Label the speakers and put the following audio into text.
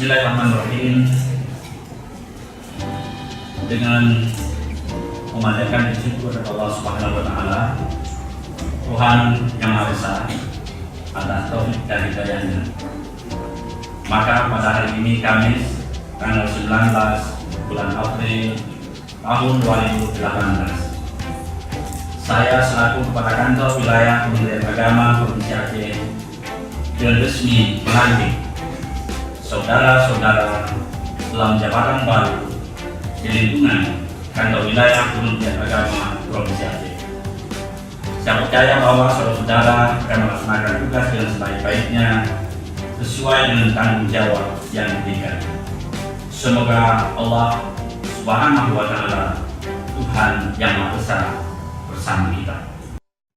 Speaker 1: Bismillahirrahmanirrahim. Dengan memanjatkan syukur kepada Allah Subhanahu wa taala, Tuhan yang Maha Esa, atas taufik dan hidayahnya. Maka pada hari ini Kamis tanggal 19 bulan April tahun 2018, saya selaku Kepala Kantor Wilayah Kementerian Agama Provinsi Aceh dengan resmi melantik saudara-saudara dalam jabatan baru di lingkungan Kantor Wilayah Kementerian Agama Provinsi Aceh. Saya percaya bahwa saudara-saudara akan melaksanakan tugas dengan sebaik-baiknya sesuai dengan tanggung jawab yang diberikan. Semoga Allah Subhanahu wa taala, Tuhan yang Maha Esa, bersama kita.